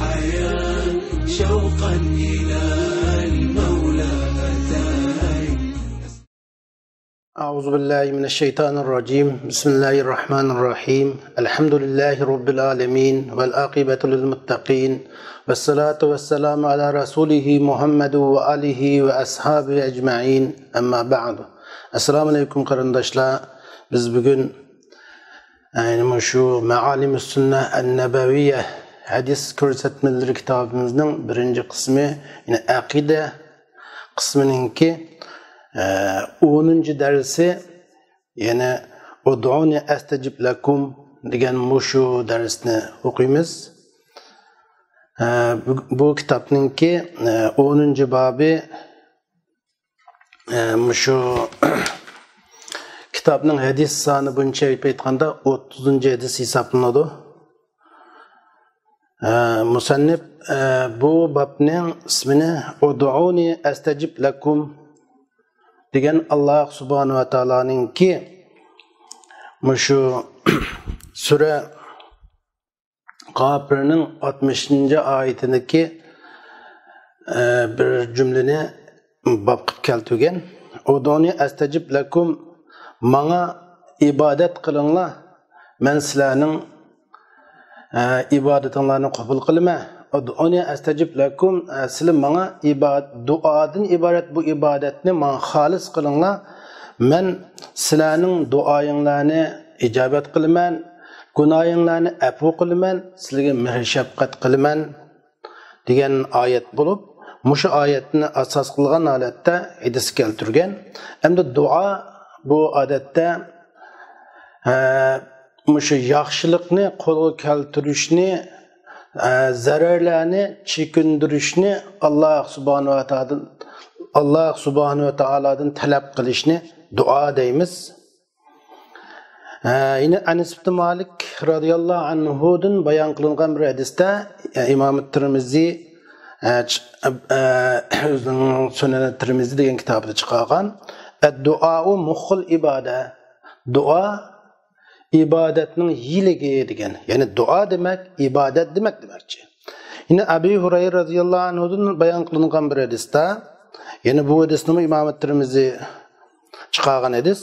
حياة شوقا إلى المولى أتاي. أعوذ بالله من الشيطان الرجيم. بسم الله الرحمن الرحيم. الحمد لله رب العالمين والعاقبة للمتقين والصلاة والسلام على رسوله محمد وآله وأصحابه أجمعين. أما بعد. Assalamu alaikum qarindoshlar. Biz bugun ayni shu Ma'alim Sünne en-Nebeviyye hadis ko'rsatmalari kitobimizning birinchi qismi, yine aqida qismininki 10. dersi, yani Ud'uni astajib lakum degan shu darsni o'qiymiz. Bu kitobninki 10. babi shu kitobning hadis soni bo'yicha aytganda 30. hadis hisoblanadi. Musannif bu babning ismini Ud'uni astajib lakum degan Allah subhanahu wa ta'alaninki shu sura Gafir'ning 60. oyatidagi bir cümleni bab qilib keltirgan. Ud'uni astajib lakum, manga ibadat qilinglar, men sizlarning ibodatinglarni qabul qilaman. Ud'uni astajib lakum, sizlar manga duodan iborat bu ibodatni manga xolis qilinglar, men sizlarning duoyinglarni ijobat qilaman, gunohinglarni afv qilaman, sizlarga mehr shafqat qilaman degan oyat bo'lib, mushu oyatni asos qilgan holatda hadis keltirgan. Endi duo bu odatda mushu yaxshilikni qo'lga keltirishni, zararlarni chekindirishni Allah subhanahu wa ta'aladan talab qilishni duo deymiz. Yine Anas ibn Malik radhiyallohu anhudan bayon qilingan bir hadisda Imom Tirmizi o'zining Sunan Tirmizi degan kitobida chiqargan, ad-duo mukhul ibada, duo ibodatning yiligi degan. Ya'ni duo demak ibodat demakchi. Yine Abu Hurayra radhiyallohu anhudan bayon qilingan bir hadisda, ya'ni bu hadisni Imom Tirmizi chiqargan hadis,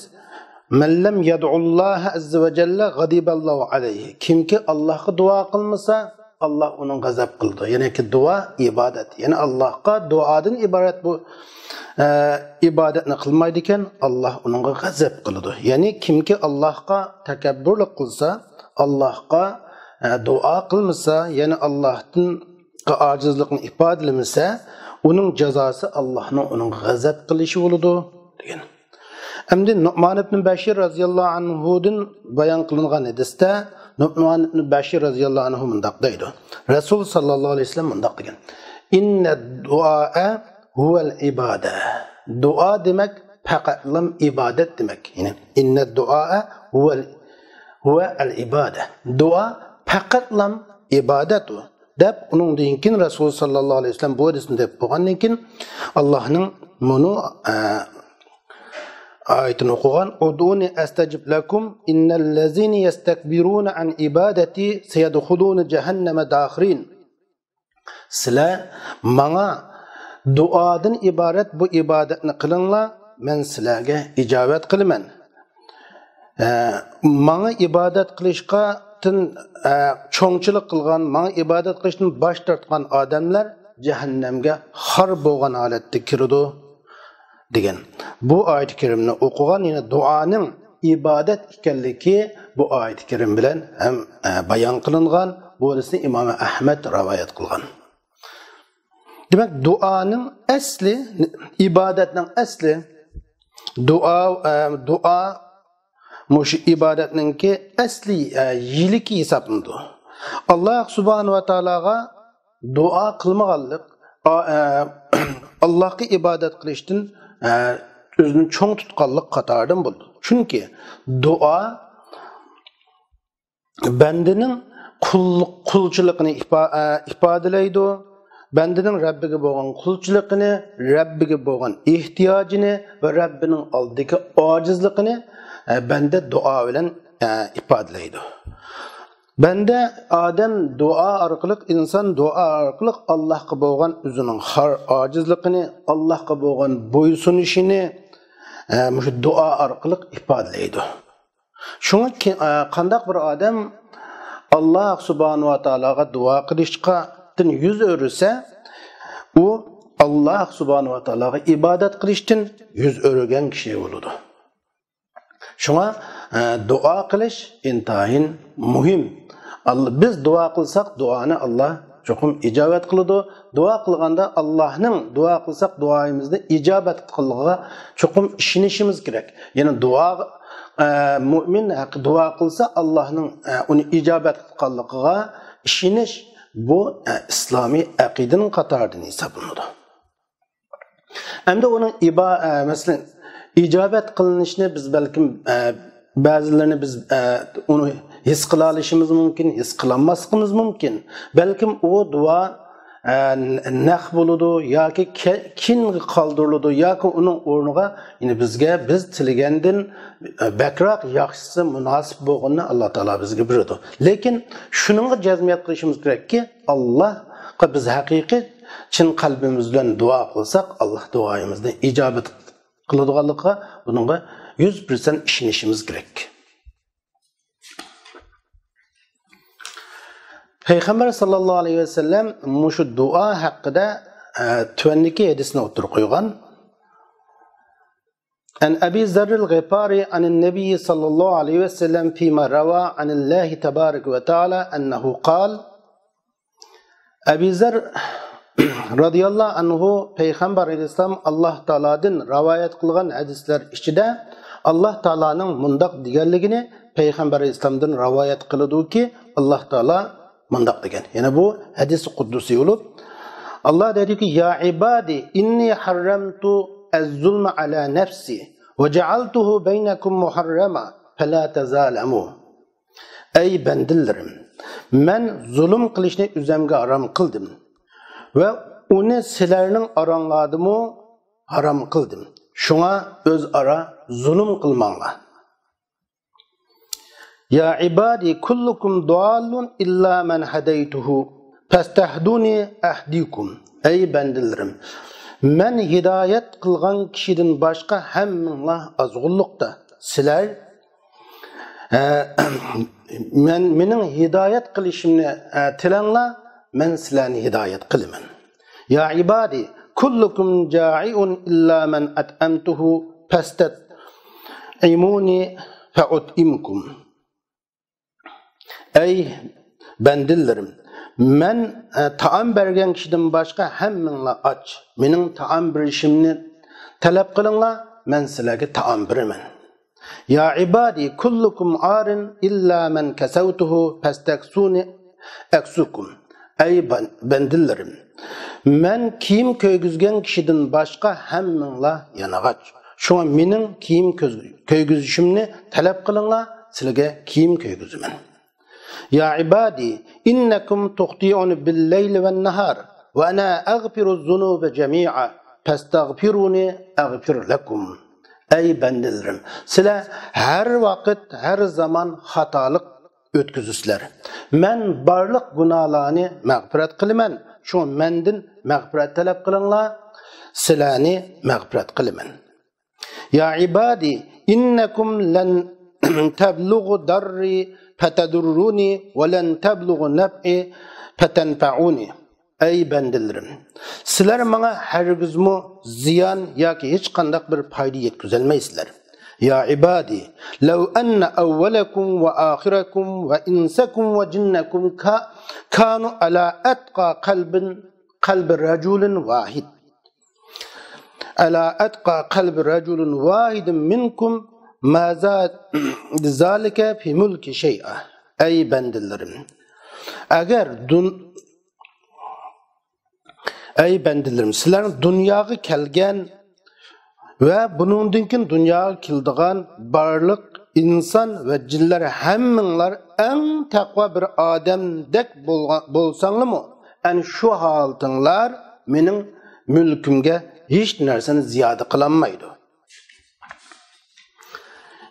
"Men lam yad'ulloha azza va jalla ghadiballohu alayhi." Kimki Allohga duo qilmasa, Allah onun gazap kıldı. Yani ki dua ibadet. Yani Allah'a duadan ibaret bu ibadetini kılmaydıyken Allah onun gazap kıldı. Yani kim ki Allah'a tekebbürlük kılsa, Allah'a dua kılmasa, yani Allah'ın acizliğini ifade edilmese, onun cezası Allah'ın onun gazap kılışı oldu. Şimdi Nu'man ibn Beşir radıyallahu anhu'dan bayan kılınan hadiste Nu'man ibn Beşir radıyallahu anhu mundaq deydi. Resul sallallahu aleyhi ve sellem mundaq degan. İnne du'a huvel ibade. Dua demek faqatlam ibadet demek. Yani inne du'a huvel ibade. Dua faqatlam ibadetu. Dep onun deyinkin Resul sallallahu aleyhi ve sellem bu hadisini dep bo'lgandan keyin Allah'ın bunu ayetini okugan, "Ud'uni astajib lakum innellezine yestekbiruna an ibadati seyedhuluna cehenneme dakhirin." Sizlar manga duadan ibaret bu ibadetni qilinglar, men sizlarga ijobat qilaman. Manga ibadat qilishga cho'ngchilik qilgan, manga ibadat qilishdan bosh tortgan odamlar jahannamga xor bo'lgan holatda kiradi degan. Bu ayet-i kerimni o'qigan, yine duanın ibadet ekanligi bu ayet-i kerim bilan ham bayon qilingan. Bu hadisni Imom Ahmad rivoyat qilgan. Demak, duanın asli, ibadetning asli dua mush ibadetninki asli yiliki hisoblanadi. Allah subhanahu va taologa dua qilmaganlik, Allohga ibodat qilishdan özünü çoğun tutkallık katardan buldu. Çünkü dua bendenin kulçılıkını ifadeleydi. Bendenin Rabbiga bo'lgan kulçılıkını, Rabbiga bo'lgan ihtiyacını ve Rabbinin aldaki acizlikini bende dua bilen ifadeleydi. Bende adam dua arqılıq, insan dua arqılıq Allah'a bo'lgan o'zining har ojizligini, Allah'a bo'lgan bo'ysunishini shu dua arqılıq ifodalaydi. Shunga qandaq bir odam Allah subhanahu va taologa duo qilishdan yuz o'risa, u Allah subhanahu va taologa ibodat qilishdan yuz o'rgan kishi bo'ladi. Shunga duo qilish intayin muhim. Biz dua qilsak, duoni Allah cho'qim ijobat qiladi. Duo qilganda Allohning duo qilsak, duoimizni ijobat qilganiga cho'qim ishonishimiz kerak. Ya'ni duo mu'min haqi duo qilsa, Allohning uni ijobat qilganligiga ishonish bu islomiy aqidaning qatoridan hisoblanadi. Endi uning masalan ijobat qilinishini biz balkim ba'zilarini biz uni his qila olishimiz mumkin, his qilolmasligimiz mumkin. Balkim u duo naq bo'ladi yoki kin qoldiriladi yoki uning o'rniga bizga biz tilagandan bakroq yaxshisi munosib bo'lganini Alloh taolo bizga beradi. Lekin shuningga jazmiyat qilishimiz kerakki, Allohga biz haqiqiy chin qalbimiz bilan duo qilsak, Alloh duoyimizni ijobat qiladiganligiga buningga 100% ishonishimiz kerak. Peygamber sallallahu aleyhi ve sellem şu dua hakkında tüvenniki hadisini otur koygan. An Abi Zerril Gıfari anin Nebi sallallahu aleyhi ve sellem fîmâ ravâ anillahi tebârek ve teâlâ ennehu kal. Abi Zer radıyallahu anhu Peygamber aleyhisselam Allah Teala'dan rivayet kılgan hadisler içinde Allah Teala'nın mundaq digerligini Peygamber aleyhisselamdan rivayet kılıdı ki Allah Teala mundaq degan. Yani bu hadis kuddusi olup Allah dedi ki ya ibadi inni harramtu az-zulma ala nefsi ve cealtuhu beynekum muharrama fela tezalamu. Ey bandillerim, men zulüm qilishni üzemge haram qildim ve onu sizlarning arangladımı haram qildim. Şuna öz ara zulüm qilmanglar. Ya ibadi kullukum dallun illa men hadaytuhu fastahduni ahdikum. Ey bandillerim, men hidayet qilgan kişiden başka hammanglar azg'ulluqda. Sizlar mening hidayet qilishimni tilanglar, men sizlarni hidayet qilaman. Ya ibadi kullukum ja'iun illa men at'amtuhu fastat'imuni fa'ut'imkum. Ey bandillerim, men taam bergen kişiden başka hammanglar aç. Mening taam berishimni talab qilinglar, men sizlarga taam beraman. Ya ibadi kullukum arin illa men kasawtuhu fastaksuni aksukum. Ey bandillerim, men kiyim köygüzgen kişiden başka hammanglar yanagaç. Şuna mening kiyim köygüzüşimni talab qilinglar, sizlarga kiyim köygüzüman. Ya ibadi innakum tukhti'un bil-leyli ven-nahar ve ana aghfiru az-zunuba jami'a fastaghfiruni aghfir lakum. Ey bandillerim, sizlar her vakit, her zaman hatalık ötküzüsler. Men barlık günahlarını mağfiret kılıman. Şu mendin mağfiret talep kılınlar, sizlarni mağfiret kılıman. Ya ibadi innakum lan tabluğu darri fatadurruni ve lan tabluğu naf'i fatanfa'uni. Ey bandillerim, sizlar bana hergizmi ziyan yoki hech qanday bir foyda yetkazolmaysizlar. Ya ibadi, law anna awwalakum wa akhirakum wa insakum wa jinnakum kanu ala atqa qalbi rajulin wahid. Ala atqa qalbi rajulin wahidin minkum ma zalika fi mulki shay'a. Ey bandillerim, agar ey bandillerim, sizlar dunyoga kelgan ve bunundan keyin dunyoga keldigan barliq inson ve jinlar hammanglar eng taqvo bir odamdek bo'lsanglarmi, ana shu holatinglar mening mulkimga hech narsani ziyoda qilolmaydi.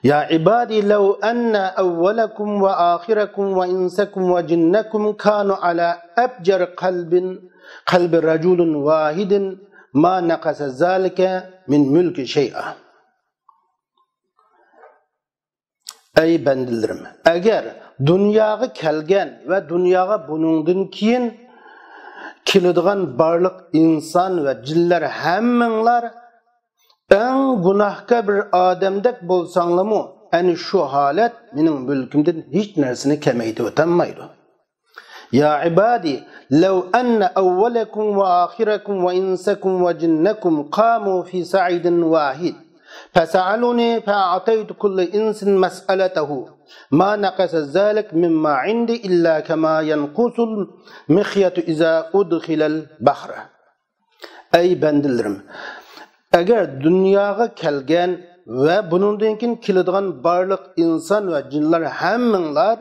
Ya ibadi law anna awwalakum ve ahirakum ve insakum ve jinnakum kanu ala abjar qalbi rajulin wahidin ma naqasa zalika min mulki shay'a. Ey bendilerim, agar dunyoga kelgan va dunyoga buningdan keyin keladigan barliq inson va jinlar hammanglar eng gunohkor bir odamdek bo'lsanglarmi, ani shu holat mening mulkimdan hech narsani kamaytirib o'tmaydi. Ya ibadi law anna awwalakum wa akhirakum wa insakum wa jinnakum qamu fi sa'idin wahid فسألوني فأعطيت كل إنس مسألته ما نقص ذلك مما عندي إلا كما ينقص المخيط إذا أدخل البحر. Ey bendilerim, agar dunyoga kelgan va buningdan keyin keladigan barliq inson va jinlar hammanglar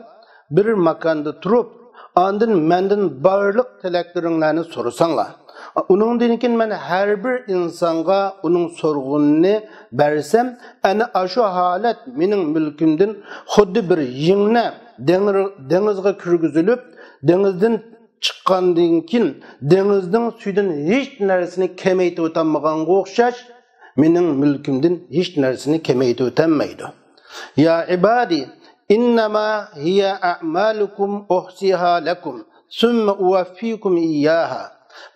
bir makonda turib, ondan mendan barliq tilaklaringlarni so'rasanglar, uningdan keyin men har bir insonga uning so'rg'unini bersam, ana shu holat mening mulkimdan xuddi bir yingna dengizga kirgizilib, dengizdan chiqqandan keyin dengizning suyidan hech narsani kamaytirib o'tmaganga o'xshash, mening mulkimdan hech narsani kamaytirib o'tmaydi. Ya ibadi innama hiya a'malukum uhsiha lakum thumma uwaffikum iyyaha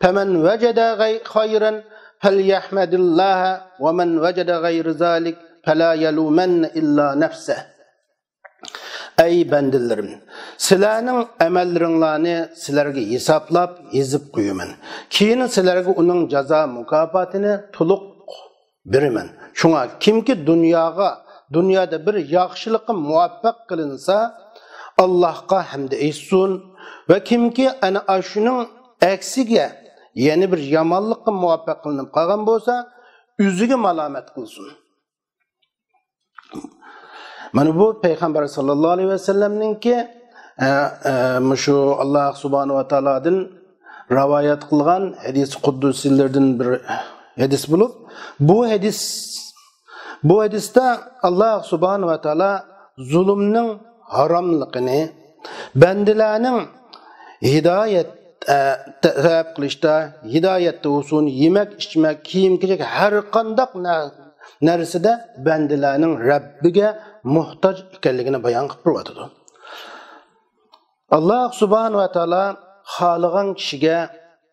faman wajada khayran falyahmadillah wa man wajada ghayra zalik fala yalumanna illa nafsah. Ey bendilerim, sizlarning amallaringlarni sizlarga hisoblab yezib qo'yaman. Keyin sizlarga uning jazo mukofotini to'liq beraman. Shunga kimki dunyoda bir yaxshilikqa muvaffaq qilinsa, Allohga hamd etsin va kimki ana shuning aksiga, ya'ni bir yomonlikqa muvaffaq qilinib qolgan bo'lsa, o'ziga malomat qilsin. Mana bu payg'ambar sallallohu alayhi vasallamninki shu Alloh subhanahu va taolodan rivoyat qilgan hadis quddusiylardan bir hadis bo'lib, bu hadisda Alloh subhanahu va taolo zulmning haromligini, bandalarning hidoyat talab qilishda, hidoyatda olsun, yemek, içmek, kiyim-kechak har qanday narsada bandalarning Rabbiga muhtoj ekanligini bayon qilib turibdi. Alloh subhanahu va taolo xohlagan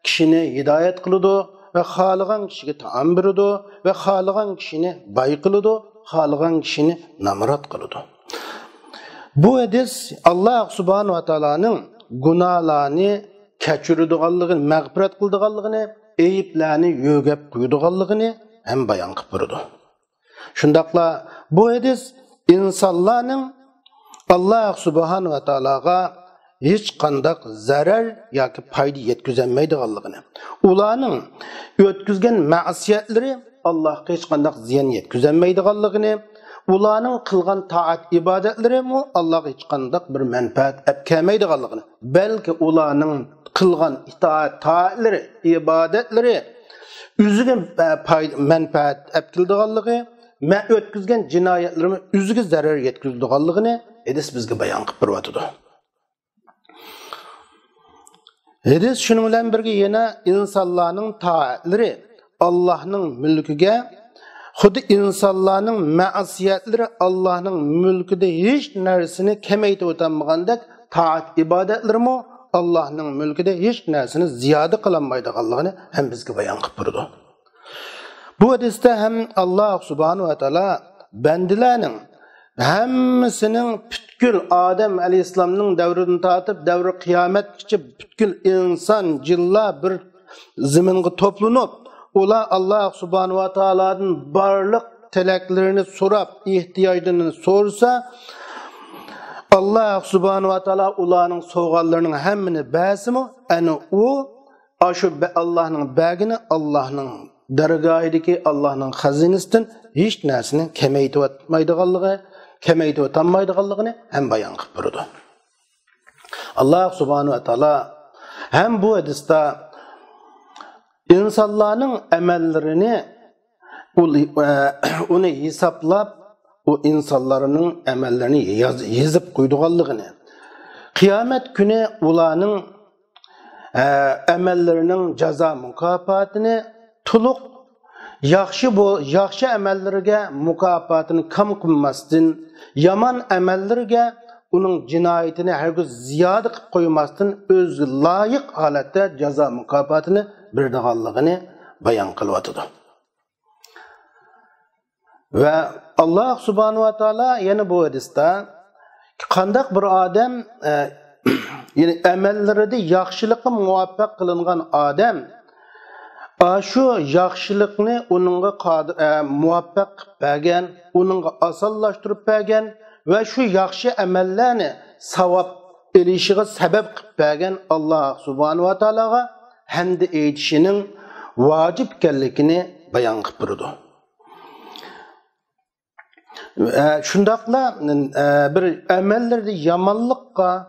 kishini hidoyat qiladi va xohlagan kishiga taom beradi va xohlagan kishini boy qiladi, xohlagan kishini namrat qiladi. Bu hadis Alloh subhanahu va taoloning gunohlarni kechiradiganligini, mag'firat qiladiganligini, ayiblarni yo'gab qo'yadiganligini ham bayon qilib turadi. Shundaqla bu hadis insonlarning Alloh subhanahu va taologa hech qanday zarar yoki foyda yetkazolmaydiganligini, ularning o'tkazgan ma'siyatlari Allohga hech qanday ziyon yetkazolmaydiganligini, ularning qilgan toat ibodatlari Allohga hech qanday bir manfaat kelmaydiganligini, balki ularning qilgan itoat toatlari, ibodatlari o'ziga manfaat keladiganligi, o'tkazgan jinoyatlarimiz o'ziga zarar yetkazadiganligini hadis bizga bayon qilib turibdi. Hadis shuning bilan birga yana insonlarning toatlari Allohning mulkiga, xuddi insonlarning ma'siyatlari Allohning mulkida hech narsani kamaytirib o'tmagandek, toat ibodatlarimi Allohning mulkida hech narsani ziyoda qilolmaydiganligini ham bizga bayon qilib turdi. Bu hadisda ham Alloh subhanahu va taolo bandalarning hammasining butkul Odam alayhisolamning davridan tortib davri qiyomatgacha butkul inson, jinlar bir zaminga to'planib, ular Alloh subhanahu va taolodan barliq tilaklarini so'rab, ehtiyojlarini so'rsa, Alloh subhanahu va taolo ularning so'g'onlarining hammini bersinmi, ana u shu Allohning bagini, Allohning dargohidagi Allohning xazinasidan hech narsani kamaytirib o'tmaydiganligini ham bayon qilib turdi. Alloh subhanahu va taolo ham bu hadisda insonlarning amallarini uni hisoblab o insanlarının emellerini yazıp koyduğanlığını, kıyamet günü ulanın emellerinin ceza mükafatını tuluq yaxşı emellerge mükafatını kam kılmasın, yaman emellerge onun cinayetini herkes ziyade koymasın, öz layık halette ceza mükafatını birdiğanlığını bayan kılvatıdır. Ve Allah subhanahu wa ta'ala yine bu hadiste qandaq bir adam yani emellerinde yaxşılıkka muvaffaq kılıngan adam şu yaxşılıkni onunla muvaffaq bergen, onunla asallaştırıp bergen ve şu yaxşı emellerini savab erişiğe sebep qilib bergen Allah subhanahu wa ta'alaga hamd etişinin vacip ekanligini bayan qilib turdi. Şundaqla bir amellerde yamanlıqqa,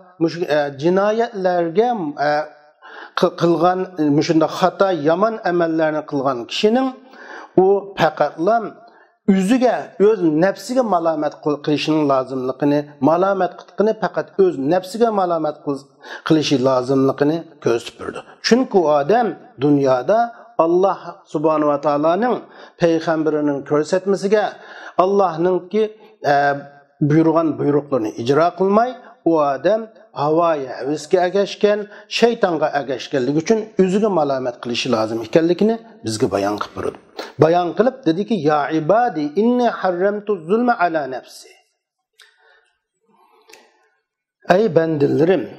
cinayetlerge qilgan, şunda xata yaman amellerini qilgan kişinin o faqatla özüge, öz nefsiga malamat qilishinin lazımlığını, malamat qilishini faqat öz nefsiga malamat qilishi lazımlığını gösterdi. Çünkü o adam dünyada Allah subhanahu wa ta'ala'nın peygamberinin körsetmesiga Allah'ın ki buyurgan buyruklarını icra kılmay, o adam havaya, heveske ergeşken, şeytanga ergeşkenlik için özüge malamet kılışı lazım ikenlikini bizge bayan kıpırdı. Bayan kılıp dedi ki, ya ibadi inni harramtu zulme ala nefsi. Ey bendillerim,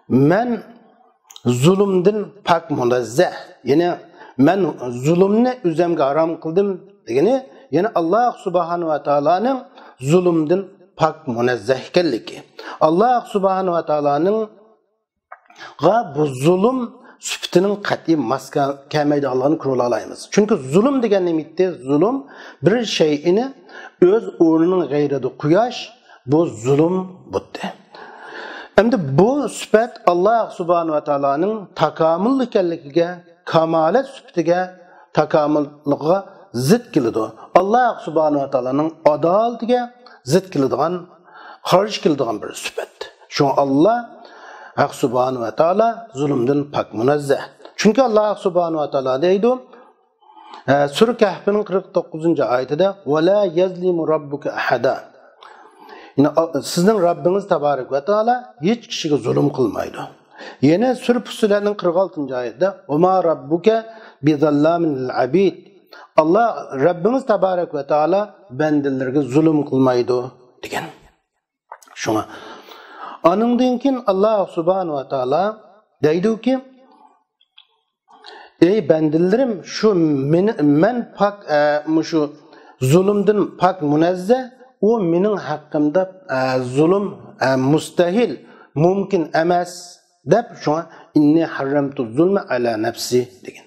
men zulümden pak munazzeh, yani men zulümni üzemge haram kıldım degeni, yani Allah subhanahu wa ta'ala'nın zulümden pak munazzeh ekanligi. Allah subhanahu wa ta'ala'nın bu zulüm sübtinin qat'iy maska kelmaydiganligini ko'ra olamiz. Çünkü zulüm degan nimitde zulüm bir şeyini öz o'rnining g'ayrida qo'yash, bu zulüm butdi. Endi bu sübet Allah subhanahu wa ta'ala'nın takamul ekanligiga, kamalat sübtiga, takamulligiga zid keladi. Allah subhanahu wa ta'ala'nın adalatiga zid keladigan, qarshi keladigan bir sübet. Şu Allah subhanahu wa ta'ala zulümden pak munazzeh. Çünkü Allah subhanahu wa ta'ala deydi Sure Kahf'nin 49. ayetinde وَلَا يَزْلِمُ رَبُّكَ أَحَدًا. Yani sizin Rabbiniz Tebarek ve Teala hiç kişiye zulüm kılmaydı. Yine Sure Fussilet'nin 46. ayetinde وَمَا رَبُّكَ بِظَلَّامٍ لِلْعَبِيدِ. Allah Rabbiniz Tebarek ve Teala bendilerine zulüm kılmaydı degen. Şuna anından kin Allah subhanahu wa ta'ala deydi ki ey bendilerim şu men pak şu zulümden pak munazzeh o mening haqqımda zulüm mustahil mümkün emas deb şuna inni harramtu zulme ala nefsi degen.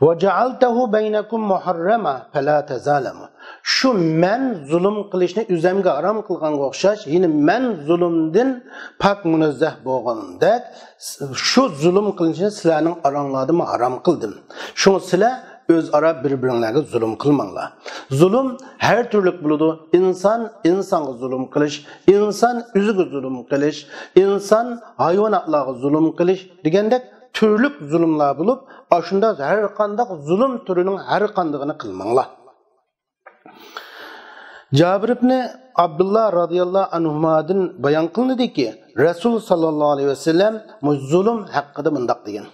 Ve cealtehu beynekum muharrama fela tezalemu. Şu men zulüm qilishni üzemge haram qilganga o'xshash, yine men zulümden pak munazzeh bo'lgandek, şu zulüm qilishni sizlarning oranglarida haram qildim. Şunu sizlar o'zaro bir-biringlarga zulüm qilmanglar. Zulüm her türlük bo'ladi. İnsanga zulüm qilish, inson o'ziga zulüm qilish, inson hayvonotlarga zulüm qilish degandek türlük zulümler bulup, aşında her qandaq zulüm türünün her qandığını qilmanglar. Cabir ibn Abdullah radıyallahu anhumadan bayan qılındı ki, Resul sallallahu aleyhi ve sellem zulüm haqqida mundaq degan.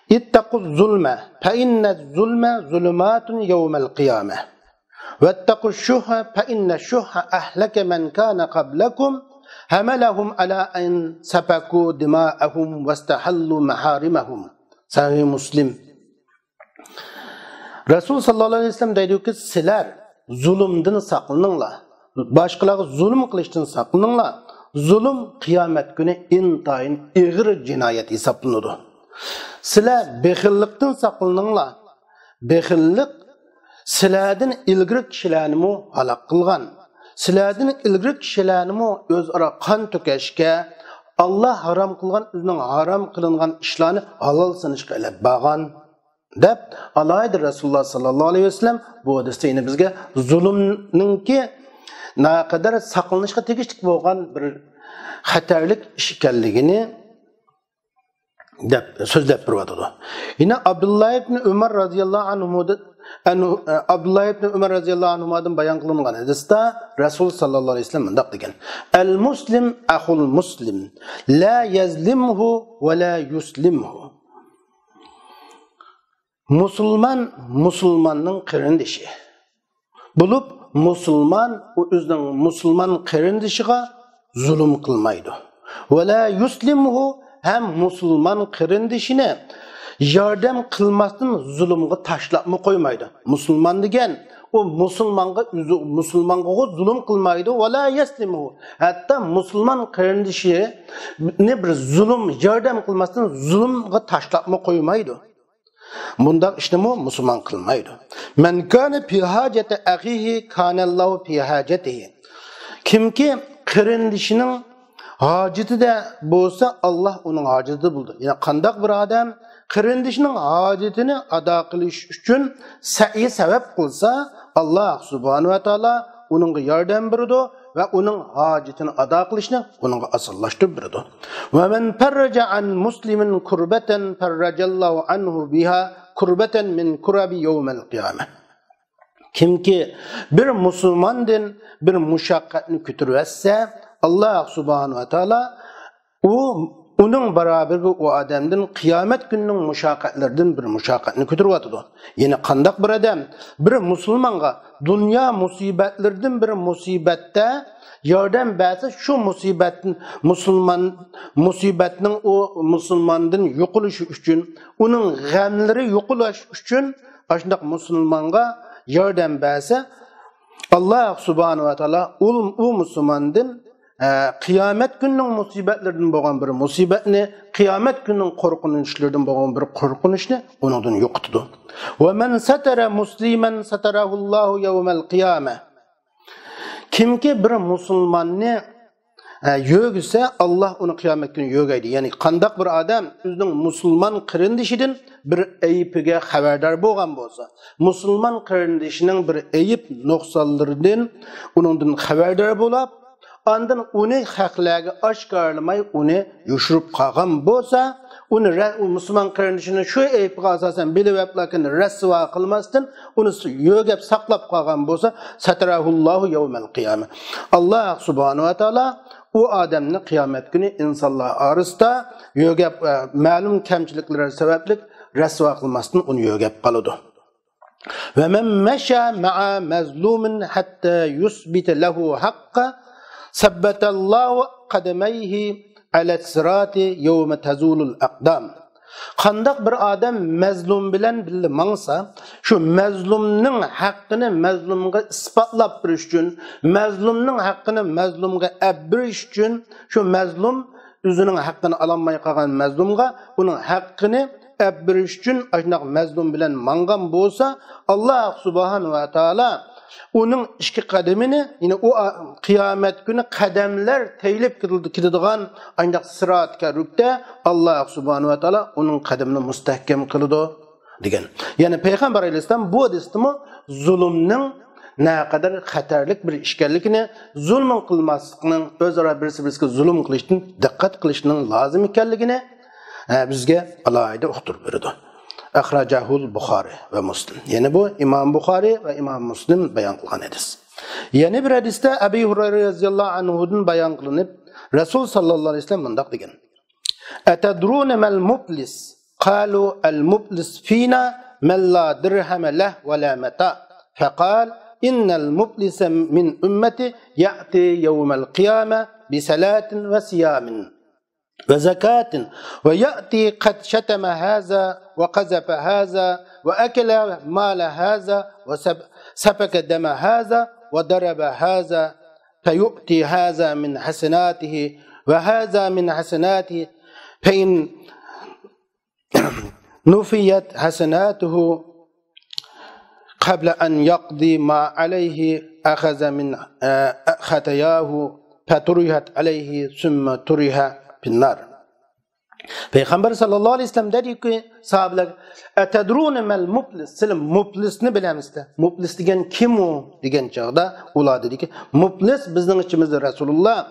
İttaquz zulme fe inne zulme zulumatun yevmel qiyameh. Vettaquz şuha fe inne şuha ahleke men kana qablakum. Hamalahum ala en safaku dima'ahum vestahallu maharimahum. Sahih Müslim. Resul sallallahu aleyhi ve sellem deydi ki, sizlar zulümden saqlaninglar. Başqalarga zulüm qilishdan saqlaninglar. Zulüm kıyamet günü intayin ig'ir jinoyat hisoblanadi. Sizlar bexillikdan saqlaninglar. Bexillik sizlardan ilgari kishilarni halok qilgan. Sizlardan ilgari kishilarni o'zaro qon to'kashga, Allah haram qilgan, o'zining haram qilingan ishlarni halol sanashga ilib bag'an deb alayda Rasululloh sallallohu alayhi vasallam bu hadisda yine bizga zulmninki naqadar saqlanishga tegishli bo'lgan bir xatarlik ish ekanligini deb so'zlab turadi. Yine Abdullah ibn Umar radhiyallohu anhudan bayon qilingan hadisda Rasul sallallohu alayhi vasallam bunday degan: "Al muslim axul muslim, la yazlimhu va la yuslimhu." Musulman musulmanning qarindishi. Bulup musulman o'zining musulman qarindishiga zulm qilmaydi. Va la yuslimhu ham musulman qarindishini yordam qilmasdan zulmga tashlab qo'ymaydi. Musulman degan o musulmanga zulm qilmaydi. Va la yaslimu. Hatta musulman qarindishini bir zulm yordam qilmasdan zulmga tashlab qo'ymaydi. Bunda işte musulman kılmaydı. Men kana fi hacati ahihi kana Allahu fi hacatihi. Kimki qarindishining hacetide bo'lsa Allah onun hacetini buldu. Yani qandaq bir adam qarindishining hacetini ado qilish uchun sa'i sabab qilsa Allah subhanahu va taolo uningga yordam beradi ve onun hacetini ado qilishni uningga asillashtirib beradi. Ve men farraja an muslimin kurbatan farrajallahu anhu biha kurbatan min kurabi yawmil qiyamah. Kimki bir musulmandan bir mushaqqatni ko'tarsa Allah subhanahu va taolo onun beraberge o adamdan kıyamet gününün muşakkatlerden bir muşakkatini ko'taradi. Yani qandaq bir adam bir musulmanga dünya musibetlerden bir musibette yordam berse şu musibetinin o musulmandan yo'qolishi uchun, onun g'amlari yo'qolishi uchun ashundaq musulmanga yordam berse Allah subhanahu va taolo o musulmandan kıyamet gününün musibetlerden boğan bir musibetini, kıyamet gününün korkunuşlardan boğan bir korkunuşunu onundan yoktudu. Ve men satara muslimen satarahullahu yevmel kıyame. Kimki bir musulmanni yögse Allah onu kıyamet günü yögeydi. Yani qandaq bir adam özünün musulman qarindishidan bir ayıpıge haberdar boğan bolsa, musulman qarindishinin bir ayıp noqsanlarından onundan haberdar bo'lib, ondan onu haqlarga oshkorlamay uni yushirib qolgan bo'lsa, uni musulmon qarindishini shu aybiga asosan bilib lakin rasvo qilmasdan uni yo'gab saqlab qolgan bo'lsa, satarahullohu yawmal qiyama. Allah subhanahu va taolo o adamni qiyomat kuni insonlar orasida yo'gab ma'lum kamchiliklar sababli rasvo qilmasdan uni yo'gab qoladi. Ve men masha ma'a mazlumin hatta yusbita lahu haqqa sabbatallahu qadamayhi ala sirati yawma tazulul aqdam. Qandaq bir adam mazlum bilan birga mangsa, şu mazlumning haqqini mazlumga isbotlab berish uchun, mazlumning haqqini mazlumga berish uchun, şu mazlum o'zining haqqini ololmay qolgan mazlumga uning haqqini berish uchun ashunaq mazlum bilan mangan bo'lsa, Allah subhanahu va taolo onun iki kademini yine o kıyamet günü kademler teylip gidildiğin ancak sırat-ı rükte Allah subhanahu ve taala onun kademini müstehkem kıldı diyen. Yani Peygamber Aleyhisselam bu hadiste zulümün ne kadar xatarlik bir işgallikini, zulmün kılmasının özara birisi zulüm kılışının, dikkat kılışının lazım ikenligini bizge alayda uqtirib berdi. Ahrajahul Bukhari ve Muslim. Yani bu İmam Bukhari ve İmam Muslim bayan kılan hadis. Yani bir hadiste Ebu Hureyre radhiyallahu anhu'dan bayan kılınıp Resul sallallahu aleyhi ve sellem bundak degen. Etedrune mel muflis? Qalu el muflis fina men la dirhame leh ve la meta. Fekal innel muflise min ümmeti ya'ti yevmel kıyame bi salatin ve siyamin. وزكاة ويأتي قد شتم هذا وقذف هذا وأكل مال هذا وسفك دم هذا وضرب هذا فيؤتي هذا من حسناته وهذا من حسناته فإن نفيت حسناته قبل أن يقضي ما عليه أخذ من خطاياه فطرحت عليه ثم طرح pinnar. Peygamber sallallahu aleyhi ve sellem dedi ki sahabeler etedrune mel muflis. Siz muflisni bilemizler. Muflis degen kim o degen çağda ular dedi ki muflis bizning içimizde Resulullah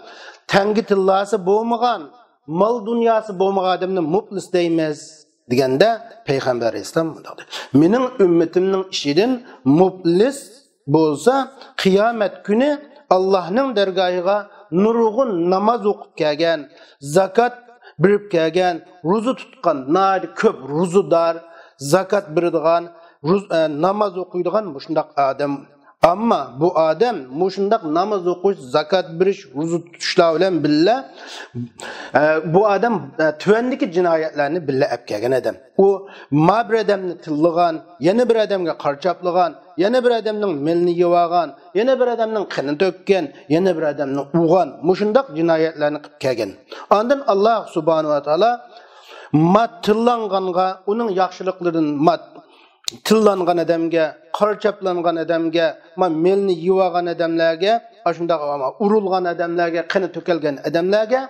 tangi tillası bo'lmagan, mal dünyası bo'lmagan adamni muflis deymiz degende Peygamber İslam dedi. Mening ümmetimning ishidan muflis bo'lsa qiyomat kuni Allah'ning dargohiga nurg'un namoz o'qib kelgan, zakat birib kelgan, ro'za tutgan, ko'p ro'zador, zakat beradigan, namoz o'qiydigan shundoq odam. Ammo bu odam shundoq namoz o'qish, zakat berish, ro'za tutishlar bilan billa bu odam tuvandagi jinoyatlarni billa olib kelgan odam. U ma bir odamni tillagan, yana bir odamga qarchaplagan, yana bir odamning milni yevagan, yana bir odamning qini to'kkan, yana bir odamni urgan, shundoq jinoyatlarni qilib kelgan. Ondan Alloh subhanahu va taolo tillanğanga, uning yaxshiliklaridan tillangan adamga, qarchaplangan adamga, milni yevagan adamlarga, shundoq urilgan adamlarga, qini to'kilgan adamlarga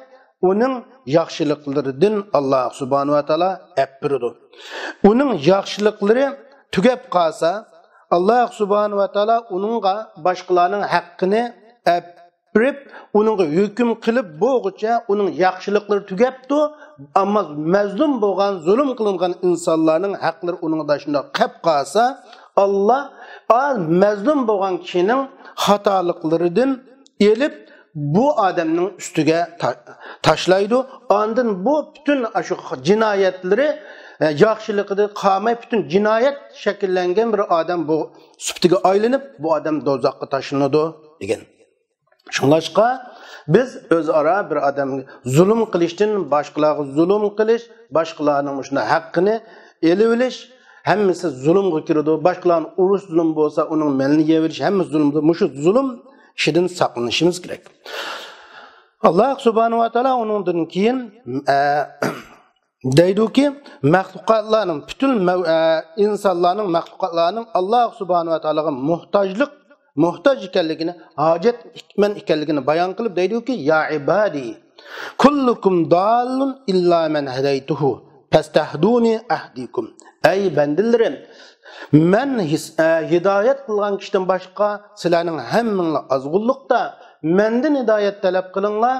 uning yaxshiliklaridan Alloh subhanahu va taolo beradi. Uning yaxshiliklari tugab qolsa, Alloh subhanahu va taolo uningga boshqalarning haqqini berib, uningga hukm qilib bo'g'icha uning yaxshiliklari tugabdi, ammo mazlum bo'lgan, zulm qilingan insonlarning haqlari uningda shunday qolib qolsa, Alloh mazlum bo'lgan kishining xatoliklaridan elib bu odamning ustiga tashlaydi. Ondan bu bütün shu jinoyatlari yaxshiliqida qolmay bütün jinoyat shakllangan bir odam bu suftiga aylanib bu odam do'zaxga tashlanadi degan. Shunlashqa biz o'zaro bir odamga zulm qilishdan boshqalarga zulm qilish, boshqalarning shuna haqqini elib olish, hammasi zulmga kiradi. Boshqalarning urush zulm bo'lsa, uning malini yeyverish, hammasi zulmdir. Shu zulm ishidan saqlanishimiz kerak. Alloh subhanahu va taolo uningdan keyin deydiki, mahluqotlarning bütün insonlarning mahluqotlarning Alloh subhanahu va taologa muhtoj ekanligini, hojatman ekanligini bayon qilib deydiki, ya ibadi kullukum dallun illa man hadaytuhu fastahduni ahdikum. Ey bandilarim, men hidoyat qilgan kishidan boshqa sizlarning hammanglar azg'ulliqda, mendan hidoyat talab qilinglar,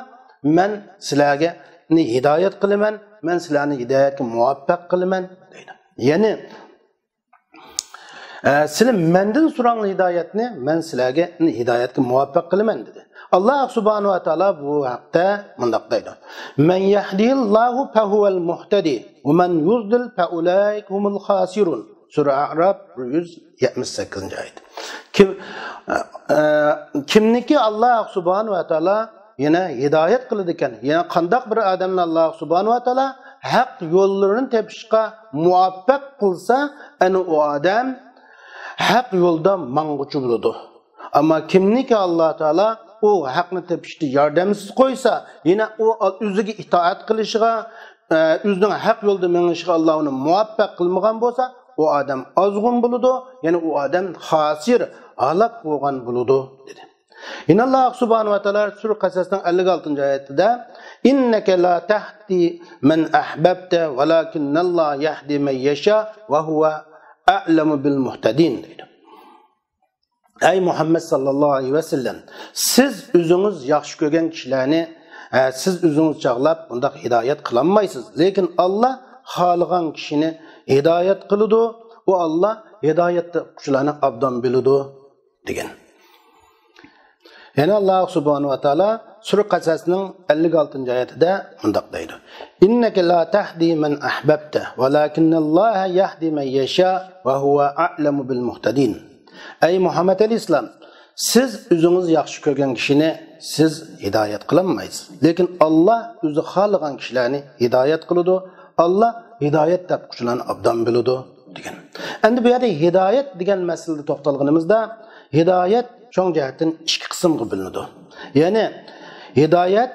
men sizlarga hidoyat qilaman, men sizlarni hidoyatga muvaffaq qilaman deydi. Ya'ni sizlar mendan so'rang hidoyatni, men sizlarga hidoyatga muvaffaq qilaman dedi. Alloh subhanahu va taolo bu haqda mundaq deydi: "Men yahdihillohu fahuval muhtadi va men yudlil fa ulaika humul khasirun." Sura A'raf 178-oyat. Kimniki Alloh subhanahu va taolo yana hidoyat qiladi ekan, yana qandaq bir odamni Alloh subhanahu va taolo haq yo'llarini tepishga muvaffaq qilsa, ana u odam haq yo'lda mang'uchi bo'ladi. Ammo kimniki Alloh taolo u haqni tepishda yordamsiz qo'ysa, yana u o'ziga itoat qilishiga, o'zining haq yo'lda meng'ishiga Alloh uni muvaffaq qilmagan bo'lsa, u odam ozg'un bo'ladi, yana u odam xosir, halok bo'lgan bo'ladi dedi. Yine Allah subhanahu wa ta'ala Sura Qasas'ın 56. ayetinde inneke la tahdi men ahbabte velakinnallah yahdi men yasha ve huve a'lemu bil muhtedin dedi. Ey Muhammed sallallahu aleyhi ve sellem, siz özünüz yaxşı ko'rgan kishilarni siz özünüz çağlab bundaq hidayet kılanmaysınız. Lekin Allah xaligan kishini hidayet kılıdı. O Allah hidayette kuşlarını abdan biludi degan. Yani Allah subhanahu wa ta'ala Sura Qasas'ın 56. ayetinde mundaq deydi: "İnneke la tahdi men ahbabte, velakinnallaha yahdi men yasha ve huve a'lemu bil muhtedin." Ey Muhammed el-İslam, siz özünüz yaxşı ko'rgan kishini siz hidayet kılanmaysiz. Lekin Allah özü xaligan kishilarni hidayet kılıdı. Allah hidayet deb kuşlarını abdan biludi degan. Endi bu yerda hidayet degan masalada to'xtalganimizda hidayet çoğun cihetten iki kısımga bilinadi. Yani hidayet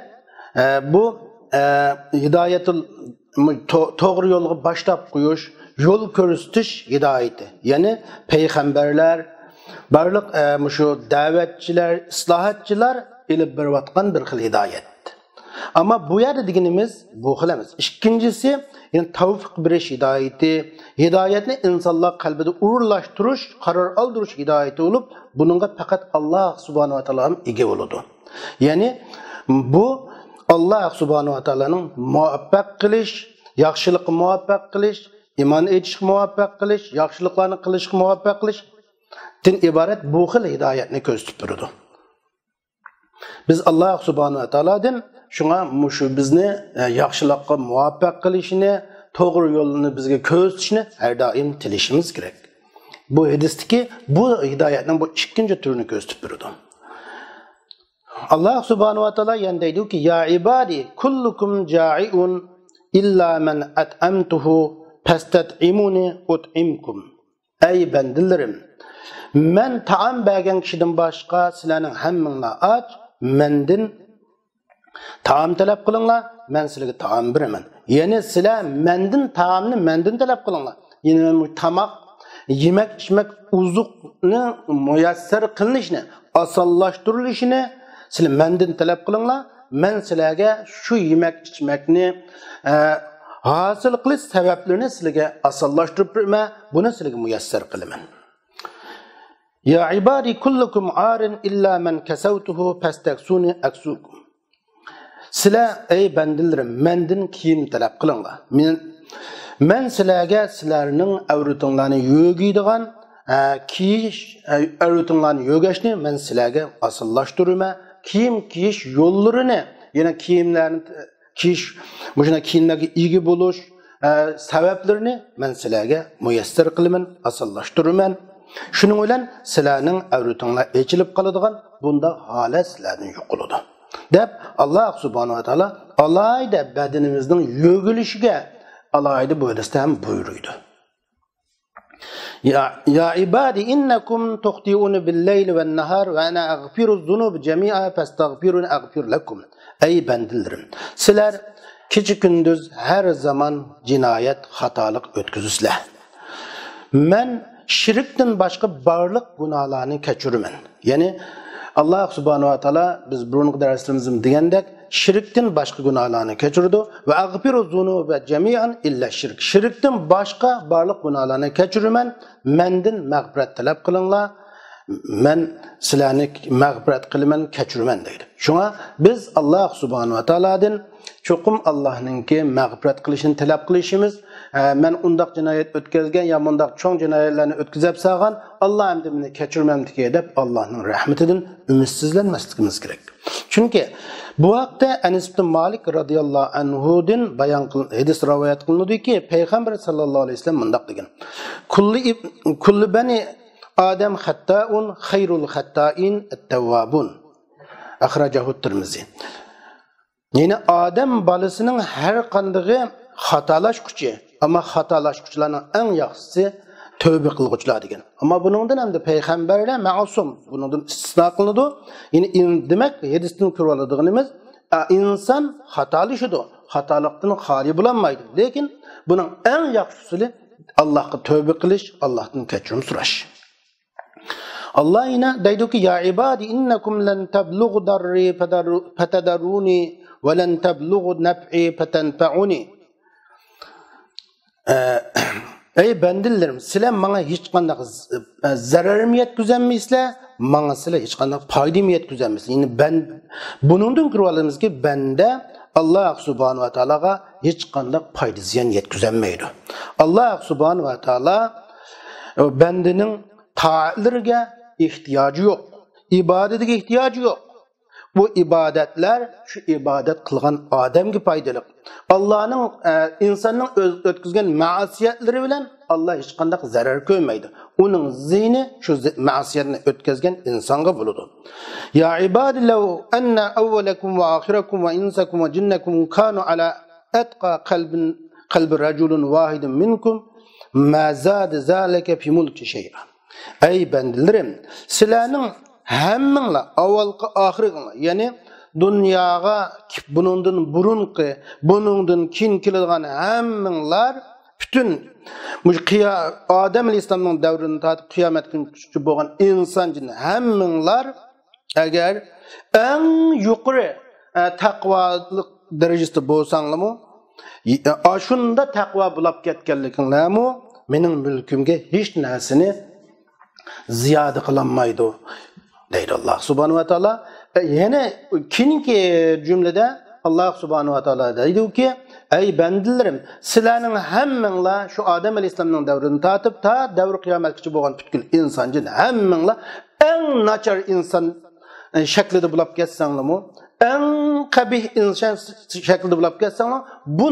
bu hidayetin doğru yolga başlap qo'yish, yol ko'rsatish hidayeti. Yani peygamberler, barliq şu davetçiler, islahatçılar ilib berayotgan bir xil hidayet. Ama bu yerde deganimiz bu xil emas. İkincisi, yani tavfiq berish hidoyati, hidoyatni insonlar qalbida urlashtirish, qaror aldirish hidoyati bo'lib, buningga faqat Alloh subhanahu va taolo ham ega bo'ladi. Ya'ni bu Alloh subhanahu va taoloning muvaffaq qilish, yaxshilikka muvaffaq qilish, iymon etishga muvaffaq qilish, yaxshiliklarni qilishga muvaffaq qilish din iborat bu xil hidoyatni ko'rsatib turadi. Biz Alloh subhanahu va taolodan shunga mushu bizni yaxshilikka muvaffaq qilishini, to'g'ri yo'lni bizga ko'rsatishni har doim tilashimiz kerak. Bu hadisdagi bu hidoyatning bu ikkinchi turini ko'rsatib turadi. Allah subhanahu wa ta'ala yana deydi ki ya ibadi kullukum ja'iun illa man at'amtuhu fastat'imuni ut'imkum. Ey bandilarim, men taam bergen kişiden başka sizlarning hammanglar aç, mendin taam talab qilinglar, men sizlarga taam beraman. Yani sizlar mendin taamni mendin talab qilinglar. Yani tamak, yemek, içmek, uzuqni muyassar qilinishni, osonlashtirilishini sizlar mendin talab qilinglar. Men sizlarga shu yemek, içmekni hosil qilish sabablarini sizlarga osonlashtirib beraman, buni sizlarga muyassar qilaman. Ya ibadi kullukum arin illa man kasawtuhu fastaksuni aksukum. Sizlar ey bandilarim, mendin kiyim talab qilinglar. Men sizlarga sizlarning avratinglarni yo'giydigan kiyish, avratinglarni yo'gashni men sizlarga osonlashtiraman. Kiyim kiyish yo'llarini, yana kiyimlarni kiyish, buna kiyimlarga ega bo'lish sabablarini men sizlarga muyassar qilaman, osonlashtiraman. Shuning bilan sizlarning avratinglar echilib qoladigan bunda holat sizlardan yo'q bo'ladi. Deb Alloh subhanahu va taolo alayda badanimizning yo'gilishiga alayda bu hadisda ham buyuruydi. Ya ibadi innakum tukhti'una bil-layli wan-nahar wa ana aghfiru adh-dhunuba jami'a fastaghfiruni aghfir lakum. Ey bandilarim, sizlar kecha kunduz har zaman jinoyat, xatolik o'tkazusizlar. Men shirkdan boshqa barliq gunohlarni kechiraman. Ya'ni Allah subhanahu wa taolo biz burungi darslarimizda degandek shirkdan boshqa gunohlarni kechirdi va aghfiru zunuba jami'an illa shirk. Shirkdan boshqa barliq gunohlarni kechiraman. Mendan mag'firat talab qilinglar. Men sizlarni mag'firat qilaman, kechiraman deydi. Shunga biz Alloh subhanahu va taolodan cho'qim Allohningki mag'firat qilishini talab qilishimiz, men undaq jinoyat o'tkazgan ya mundaq cho'ng jinoyatlarni o'tkazib salgan, Alloh endi meni kechirmamdiki deb Allohning rahmatidan umidsizlanmasligimiz kerak. Chunki bu vaqtda Anas ibn Malik radhiyallohu anhudan bayon hadis rivoyat qilinadiki, payg'ambar sallallohu alayhi vasallam mundaq degan: Kullu bani Adam xatta'un xayrul xatta'in at-tawwabun. Akhrajahu at-Tirmizi. Yani Adam balısının her qandığı xatalashquchi, ama xatalashquchilarning eng yaxshisi tövbe qilguvchilar degan. Ama buningdan ham payg'ambarlar ma'sum, buningdan istisno qilinadi. Yani demak, hadisdan ko'rib oladiganimiz inson xatalashadi, xatolikdan xoli bo'lolmaydi. Lekin buning eng yaxshisi Allohga tövbe qilish, Allohdan kechirim so'rash. Allah yine deydi ki ya ibadi innakum lan tablughu darri fatadaruni ve lan tablughu naf'i fatanfa'uni. Ey bandillarim, sizlar bana hiç qanday zararim yetkazolmaysizlar, bana sizlar hiç qanday foydam yetkazolmaysizlar. Yani ben bunundan ko'rib olamiz ki bende Allah subhanahu wa taolaga hiç qanday foyda ziyon yetkazolmaydi. Allah subhanahu wa taolo bendening taatlarga ihtiyacı yok. İbadetine ihtiyacı yok. Bu ibadetler şu ibadet kılgan adamga faydalı. Allah'ın insanın ötküzgen maasiyetleri bilen Allah hiç qanday zarar koymaydı. Onun zihni şu maasiyetini ötküzgen insanga buludu. Ya ibadi law anna awwalakum ve ahirakum ve insakum ve jinnakum kanu ala atqa qalbi rajulun wahidin minkum ma zada zalika fi mulki shay'a. Ey bandilarim, sizlarning hammanglar avvalgi oxirginglar, ya'ni dunyoga buningdan burunqi, buningdan keyin keladigan hammanglar butun Odam alayhissalomning davridan tortib qiyomat kunigacha bo'lgan inson jin hammanglar agar eng yuqori taqvolik darajasida bo'lsanglarmi, ashunda taqvo bulab ketganliginglarmi, mening mulkimga hech narsani ziyoda qilolmaydi deydi Alloh subhanahu va taolo. Yana keyingi jumlada Alloh subhanahu va taolo deydi-ki, ey bandilarim, sizlarning hammanglar shu Odam alayhisolamning davridan tortib ta davr qiyomatgacha bo'lgan butkul inson jin hammanglar eng nachar inson shaklida bo'lib ketsanglarmi, eng qabih inson shaklida bo'lib ketsanglar, bu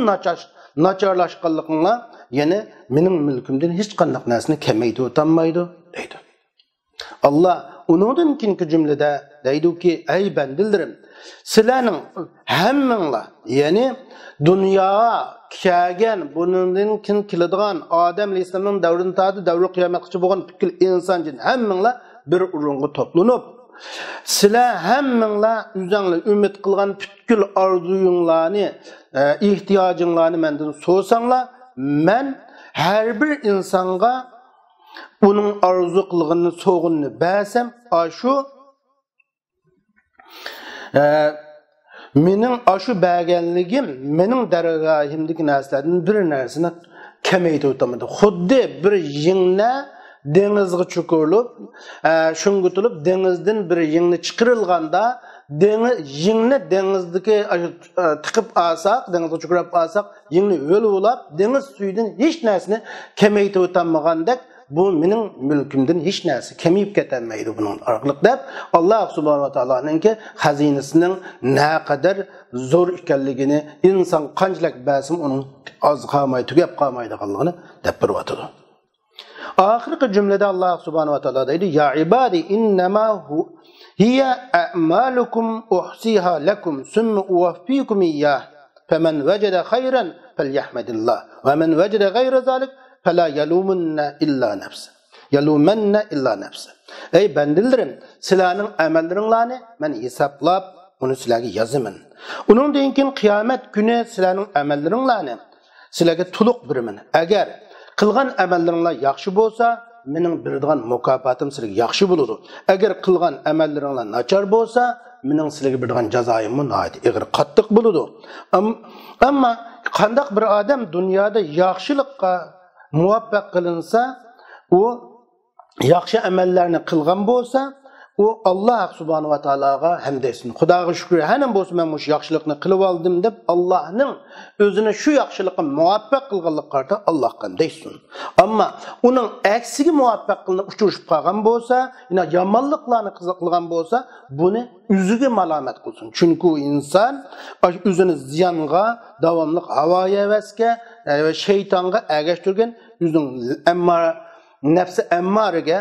nacharlashganliginglar yana mening mulkimdan hech qanday narsani kamaydi o'tolmaydi deydi. Allah onundan keyingi jumlada deydi-ki, ey bandilarim, sizlarning hammanglar, ya'ni dunyoga kelgan, bundan keyin keladigan Odam alayhisolamning davridan tortib davr qiyomatgacha bo'lgan butkul inson jin hammanglar bir o'ringa to'planib, sizlar hammanglar o'zinglar umid qilgan butkul orzuyinglarni, ehtiyojinglarni mendan so'rasanglar, men har bir insonga uning arzu qilganini so'g'inni bersam, shu mening ashu berganligim mening dargohimdagi narsalardan bir narsani kamaytirib o'tamadi. Xuddi bir yingni dengizga cho'kirilib, shunga tulib dengizdan bir yingni chiqarilganda, yingni dengizdagi tiqib olsak, dengizga cho'kirib olsak, yingni o'lib, dengiz suyidan hech narsani kamaytirib o'tamagandek, bu mening mulkimdan hech narsa kamayib ketmaydi buning orqali deb Alloh subhanahu va taoloning xazinasining naqadar zo'r ekanligini, inson qanchalik basim uning oz qolmay tugab qolmaydiganligini deb biryotdi. Oxirgi jumlada Alloh subhanahu va taolo deydi: "Ya ibadi innama hiya a'malukum uhsiha lakum summa uwaffikum iyyah. Faman wajada khayran falyahmadillah wa man wajada ghayra zalik fala yalumanna illa nafsa." Ey bandilarim, sizlarning amallaringlarni men hisoblab, uni sizlarga yozaman. Uningdan keyin qiyomat kuni sizlarning amallaringlarni sizlarga to'liq beraman. Agar qilgan amallaringlar yaxshi bo'lsa, mening beradigan mukofotim sizlarga yaxshi bo'ladi. Agar qilgan amallaringlar nachar bo'lsa, mening sizlarga beradigan jazoim nihoyat og'ir, qattiq bo'ladi. Ammo qandaq bir odam dunyoda yaxshilikqa muvaffaq qilinsa, u yaxshi amallarni qilgan bo'lsa, u Alloh subhanahu va taologa hamd etsin. Xudoga shukr, hanam bo'lsa men mush yaxshilikni qilib oldim deb Allohning o'zini shu yaxshilikqa muvaffaq qilganlikqa Allohga hamd etsin. Ammo uning aksiga muvaffaq qilinib uchrashib qolgan bo'lsa, yana yomonliklarni qilgan bo'lsa, buni o'ziga malomat qilsin. Chunki u inson o'zini ziyonga, davomli havoyavasga va shaytonga ergashtirgan o'zining nafsi ammariga,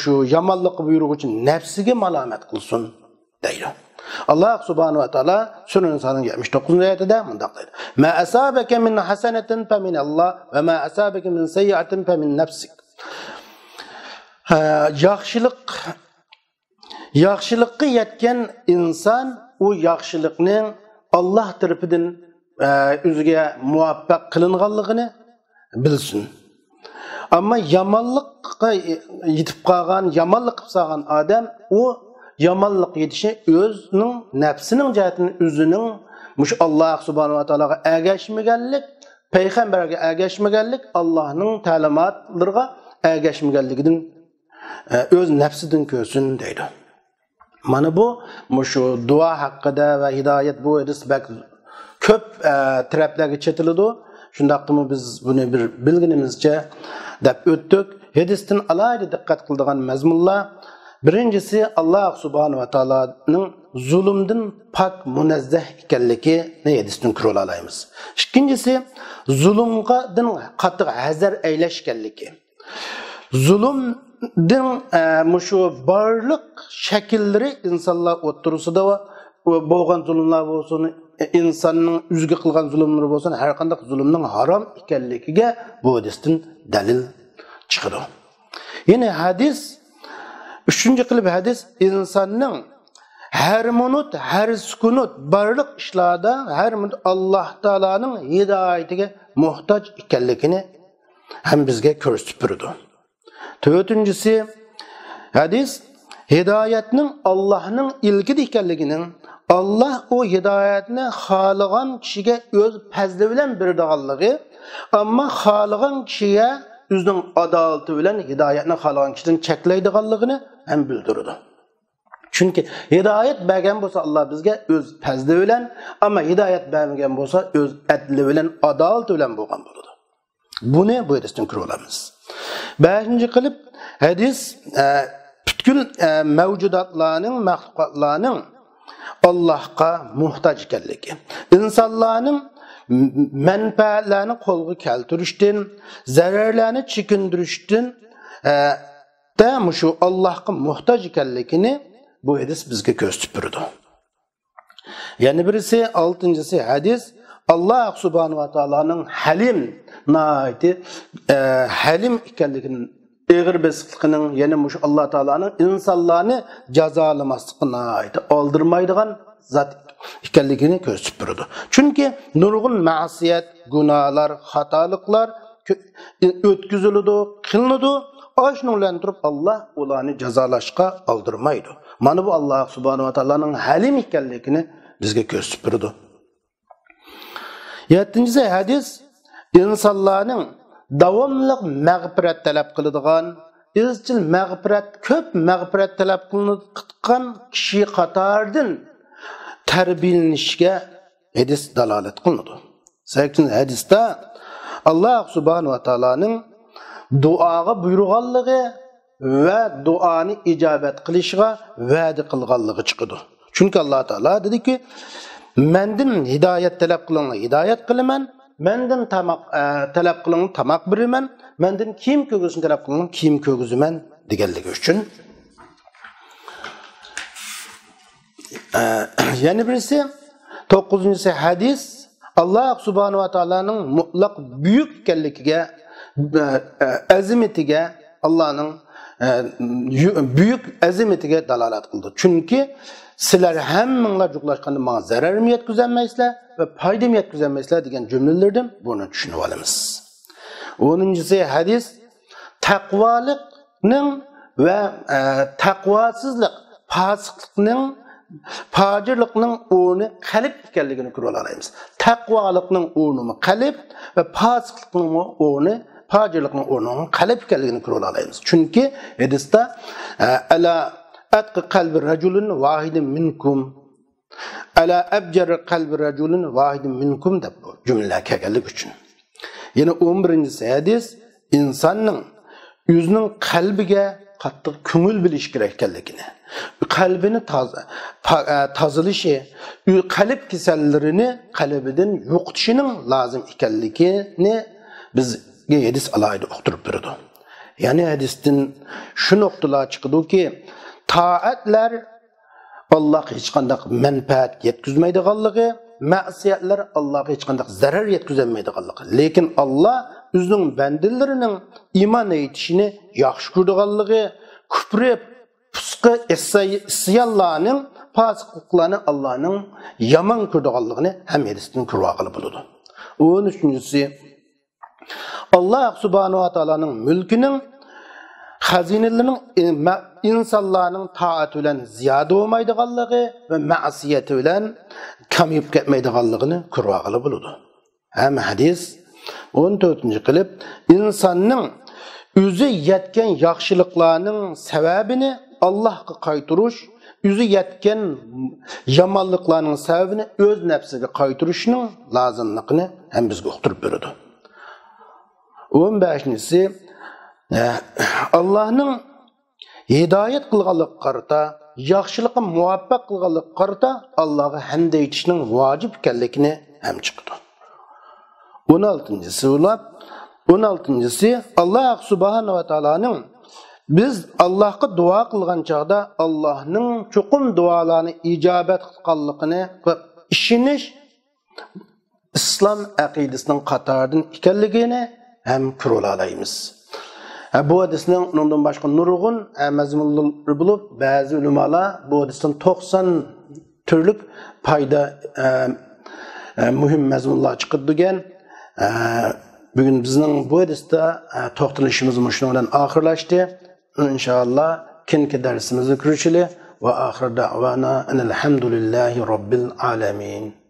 shu yomonlik buyuruvchi nafsiga malomat qilsin deydi. Alloh subhanahu va taolo Sura Nisoning 79-oyatida mundaq deydi: "Ma asabaka min hasanatin fa min Allah va ma asabaka min sayyi'atin fa min nafsik." Yaxshilikka yetgan inson u yaxshilikning Alloh tarafidan o'ziga muvaffaq qilinganligini bilsin. Amma yomonlikqa yetib qolgan, yomonlik qilib qolgan odam, u yomonlik yetishi o'zining nafsining jihatini o'zining mush Alloh subhanahu va taologa ergashmaganlik, payg'ambarga ergashmaganlik, Allohning ta'limotlariga ergashmaganligidan o'z nafsidan ko'rsin deydi. Mana bu shu duo haqida va hidoyat bu hadisbak ko'p taraflarga chetiladi. Shundaqmi biz buni bir bilginimizcha deb o'tdik. Hadisdan alayda diqqat qiladigan mazmunlar: birinchisi, Alloh subhanahu va taoloning zulmdan pak munazzah ekanligini hadisdan ko'ra olamiz. Ikkinchisi, zulmdan qattiq hazar aylashganligi. Zulmdan shu barliq shakllari insonlar o'rtasida bo'lgan zulmlar bo'lsin, insonning o'ziga qilgan zulmlari bo'lsin, har qanday zulmning harom ekanligiga bu hadisdan dalil chiqadi. Yine hadis, üçüncü qilib hadis insonning har minut, har sekund barliq ishlarda har minut Alloh taolaning hidoyatiga muhtoj ekanligini ham bizga ko'rsatib turadi. To'rtinchisi, hadis hidoyatning Allohning ilkida ekanligining, Allah o hidayetini xalagan kişiye öz fazlı bilen berdiganligi, amma xalagan kişiye özünün adaleti bilen hidayetini xalagan kişiden çeklaydiganligini hem bildirdi. Çünkü hidayet bergen bolsa Allah bizge öz fazlı bilen, amma hidayet bergen bolsa öz adli bilen, adaleti bilen bolgan boludu. Bunu bu hadisden görüp olamiz. 5. kılıp hadis bütün mevcudatlarning, mahlukatlarning Allah'a muhtaç ekanligi, insonlarning manfaatlarini qo'lga keltirishdan, zararlarni chekindirishdan da shu Allah'a muhtaç ekanligini bu hadis bizga ko'rsatib turdi. Yani birisi 6. hadis Allah subhanahu wa ta'alaning halim naiti halim ekanligini, ağır besliğinin, yani muş Allah Teala'nın insanlarını cezalamasına ait aldırmaydıgan zat ekanligini gösterip durdu. Çünkü nurgun masiyet, günahlar, hatalıklar ötküzülüdü, kılınıdı. Aşnılan durup Allah olanı cezalaşka aldırmaydı. Mana bu Allah subhanahu wa ta'ala'nın halim ekanligini bizge gösterip durdu. 7. hadis insanların davamlıq mağfiret talep qiladigan, izchil mağfiret, köp mağfiret talep qiladigan kishi qatoridan tarbiyalanishga hadis dalolat qiladi. 8. hadisda Allah subhanahu wa ta'alaning duoga buyurganligi va duoni ijobat qilishga va'da qilganligi chiqadi. Chunki Allah Taala dediki, "Mendan hidayet talep qilinglar, hidayet qilaman. Menden talep kılın tamak birimen, menden kim kögüsün talep kılın kim kögüzümen deganligi uchun. Yani birisi 9. hadis Allah subhanahu wa ta'ala'nın mutlak büyük ekanligiga, azimetiga, Allah'ın büyük azimetiga dalalat qildi. Çünkü sizler hemminglar juqlashganda menga zarar mi yetkazolmaysizlar ve fayda mi yetkazolmaysizlar degan cümlelerden bunu düşünüp olamiz. 10. hadis taqvolikning ve taqvosizlik, fosiqlikning, fojirlikning o'rni qalb ekanligini ko'rib olamiz. Taqvolikning o'rni qalb ve fosiqlikning o'rni, fojirlikning o'rni qalb ekanligini ko'rib olamiz. Çünkü hadisda ala atqi qalbi rajulun vahidin minkum ala abjar qalbi rajulun vahidin minkum deb bu cümle kelganlik uchun. Yine 11. hadis insonning o'zining qalbiga qattiq ko'ngil bilish kerak ekanligini, qalbini tozalashi, qalb kasallarini qalbidan yo'qitishining lozim ekanligini bizga hadis alayda uqtirib turadi. Yani hadisdan şu noktalar çıkıdı ki taatlar Allah'a hiç qanday menfaat yetkazmaydiganligi, ma'siyatlar Allah'a hiç qanday zarar yetkazmaydiganligi. Lekin Allah o'zining bandalarining iymon etishini yaxshi ko'radiganligi, kufri, fusqi, isyonlarning, fosiqliklarni Allah'ning yomon ko'radiganligini ham hadisdan ko'rib bo'ladi. 13-si Allah subhanahu wa ta'ala'nın mülkünün hazinelerinin insanların taat bilen ziyade olmaydıganlığı ve ma'siyeti bilen kamyip ketmeydiganlığını kurvaqılı buludu. Hem hadis 14. kılıp insanın özü yetken yaxşılıklarının sebebini Allah'a qaytırış, özü yetken yamanlıklarının sebebini öz nefsine qaytırışının lazımlığını hem bizge uqtirib berdi. 15-si Allah'ın hidayet qilganlik qarta, yaxshilikqa muvaffaq qilganlik qarta Allah'a hamd aytishning vojib ekanligini ham chiqdi. 16-si Allah subhanahu wa ta'alaning biz Allah'a duo qilgan chaqda Allah'ning cho'qim duolarini ijobat qilganligini va ishonish islom aqidasining qatoridan ekanligini hem kurulalayımız. Bu hadisning ondan başka nurgun mazmunları bulup bazı ulamalar bu hadisden 90 türlük payda mühim mazmunlar çıkıp degan. Bugün bizning bu hadisda to'xtalishimiz shundan oxirlashdi. İnşallah kinki dersimizni kirishili ve ahir da'vana enelhamdülillahi rabbil alemin.